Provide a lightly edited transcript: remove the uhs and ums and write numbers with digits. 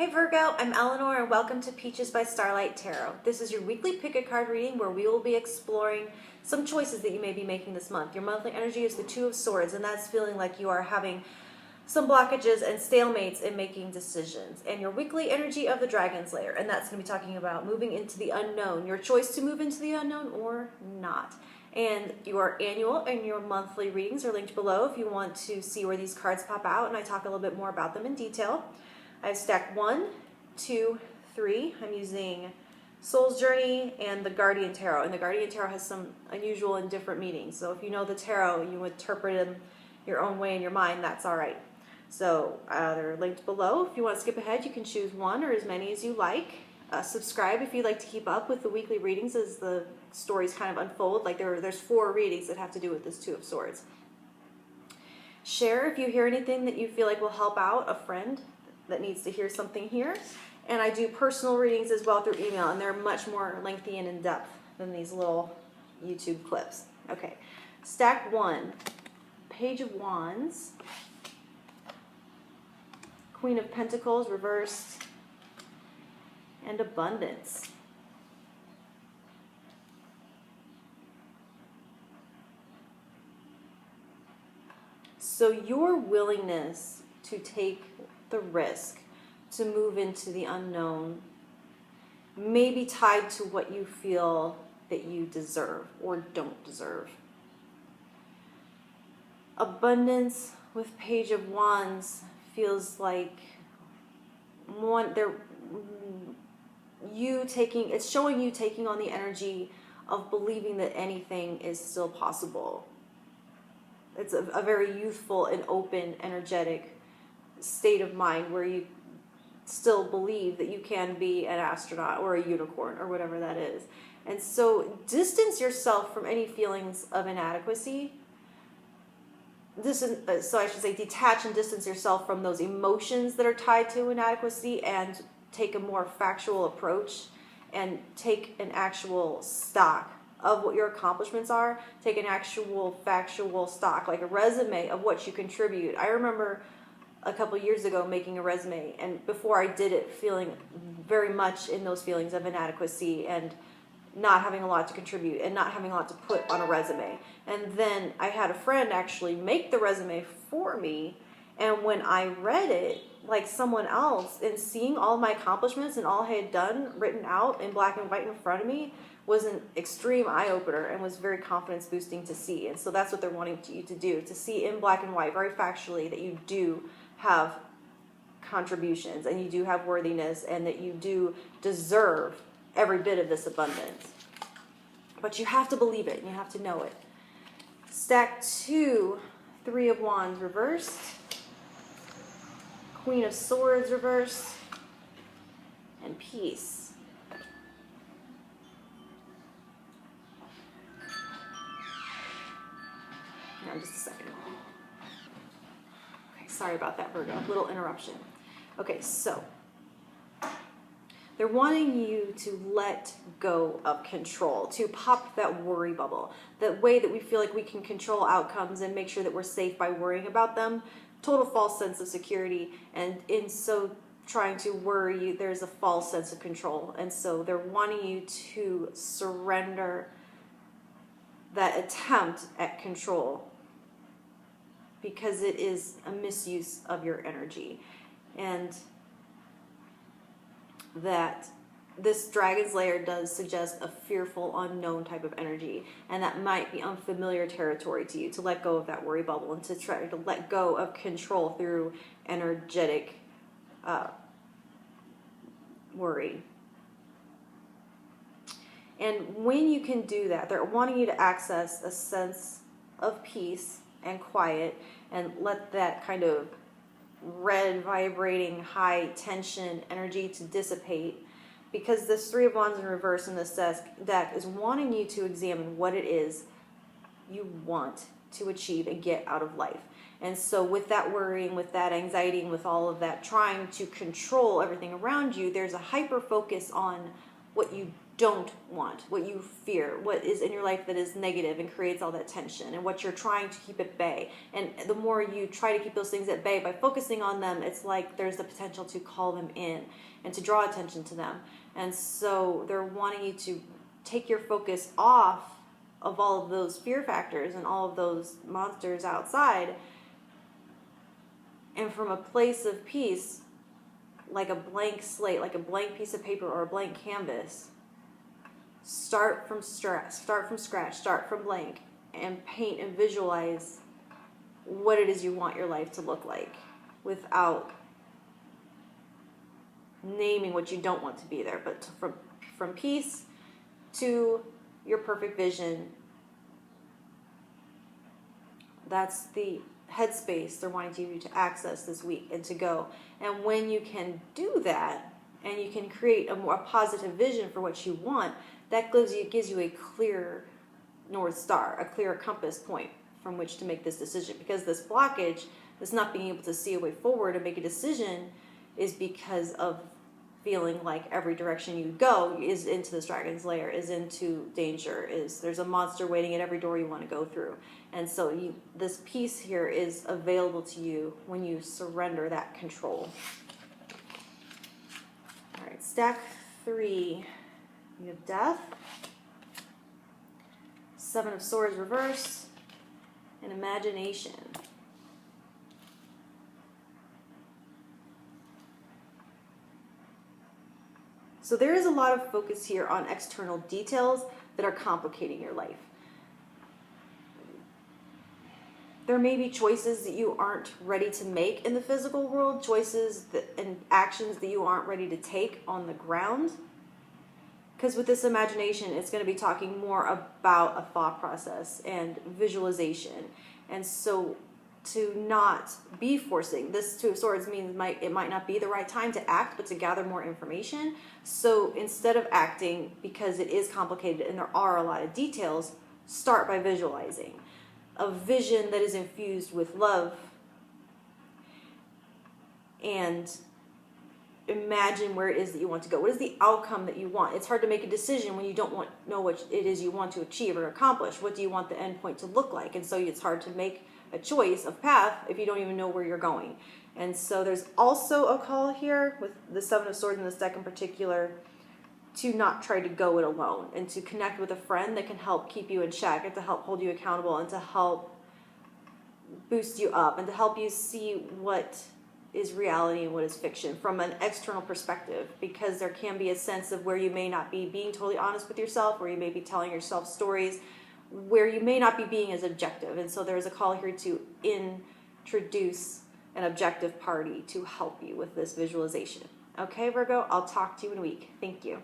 Hey Virgo, I'm Eleanor and welcome to Peaches by Starlight Tarot. This is your weekly pick a card reading where we will be exploring some choices that you may be making this month. Your monthly energy is the Two of Swords, and that's feeling like you are having some blockages and stalemates in making decisions. And your weekly energy of the Dragon Slayer, and that's going to be talking about moving into the unknown, your choice to move into the unknown or not. And your annual and your monthly readings are linked below if you want to see where these cards pop out, and I talk a little bit more about them in detail. I've stacked 1, 2, 3. I'm using Soul's Journey and the Guardian Tarot. And the Guardian Tarot has some unusual and different meanings. So if you know the tarot, you interpret them your own way in your mind, that's all right. So they're linked below. If you want to skip ahead, you can choose one or as many as you like. Subscribe if you'd like to keep up with the weekly readings as the stories kind of unfold. Like there's 4 readings that have to do with this Two of Swords. Share if you hear anything that you feel like will help out a friend that needs to hear something here. And I do personal readings as well through email, and they're much more lengthy and in-depth than these little YouTube clips. Okay, stack 1, Page of Wands, Queen of Pentacles reversed, and Abundance. So your willingness to take the risk to move into the unknown may be tied to what you feel that you deserve or don't deserve. Abundance with Page of Wands feels like it's showing you taking on the energy of believing that anything is still possible. It's a very youthful and open, energetic state of mind where you still believe that you can be an astronaut or a unicorn or whatever that is. And so distance yourself from any feelings of inadequacy. So I should say detach and distance yourself from those emotions that are tied to inadequacy and take a more factual approach and take an actual stock of what your accomplishments are. Take an actual factual stock, like a resume of what you contribute. I remember a couple years ago making a resume, and before I did it feeling very much in those feelings of inadequacy and not having a lot to contribute and not having a lot to put on a resume. And then I had a friend actually make the resume for me, and when I read it like someone else and seeing all my accomplishments and all I had done written out in black and white in front of me was an extreme eye-opener and was very confidence boosting to see. And so that's what they're wanting you to do, to see in black and white very factually that you do have contributions and you do have worthiness and that you do deserve every bit of this abundance. But you have to believe it and you have to know it. Stack 2, 3 of Wands reversed, Queen of Swords reversed, and Peace. Now just a second. Sorry about that, Virgo. Little interruption. Okay, so they're wanting you to let go of control, to pop that worry bubble. The way that we feel like we can control outcomes and make sure that we're safe by worrying about them. Total false sense of security, and in so trying to worry you, there's a false sense of control. And so they're wanting you to surrender that attempt at control, because it is a misuse of your energy. And that this Dragon Slayer does suggest a fearful, unknown type of energy. And that might be unfamiliar territory to you, to let go of that worry bubble and to try to let go of control through energetic worry. And when you can do that, they're wanting you to access a sense of peace and quiet and let that kind of red vibrating high tension energy to dissipate, because this 3 of Wands in reverse in this deck is wanting you to examine what it is you want to achieve and get out of life. And so with that worrying, with that anxiety, and with all of that trying to control everything around you, there's a hyper focus on what you don't want, what you fear, what is in your life that is negative and creates all that tension, and what you're trying to keep at bay. And the more you try to keep those things at bay by focusing on them, it's like there's the potential to call them in and to draw attention to them. And so they're wanting you to take your focus off of all of those fear factors and all of those monsters outside, and from a place of peace, like a blank slate, like a blank piece of paper or a blank canvas, start from scratch, start from blank, and paint and visualize what it is you want your life to look like without naming what you don't want to be there, but from peace to your perfect vision. That's the headspace they're wanting you to access this week and to go. And when you can do that, and you can create a more positive vision for what you want, that gives you a clear North Star, a clear compass point from which to make this decision. Because this blockage, this not being able to see a way forward and make a decision, is because of feeling like every direction you go is into this dragon's lair, is into danger, there's a monster waiting at every door you want to go through. And so this piece here is available to you when you surrender that control. All right, stack 3. You have Death, 7 of Swords reverse, and Imagination. So there is a lot of focus here on external details that are complicating your life. There may be choices that you aren't ready to make in the physical world, choices and actions that you aren't ready to take on the ground. Because with this imagination, it's going to be talking more about a thought process and visualization. And so to not be forcing, this 2 of Swords means it might not be the right time to act, but to gather more information. So instead of acting, because it is complicated and there are a lot of details, start by visualizing a vision that is infused with love, and imagine where it is that you want to go. What is the outcome that you want? It's hard to make a decision when you don't know what it is you want to achieve or accomplish. What do you want the end point to look like? And so it's hard to make a choice of path if you don't even know where you're going. And so there's also a call here with the 7 of Swords in this deck in particular to not try to go it alone, and to connect with a friend that can help keep you in check, and to help hold you accountable, and to help boost you up, and to help you see what is reality and what is fiction from an external perspective. Because there can be a sense of where you may not be being totally honest with yourself, where you may be telling yourself stories, where you may not be being as objective. And so there's a call here to introduce an objective party to help you with this visualization. Okay, Virgo, I'll talk to you in a week. Thank you.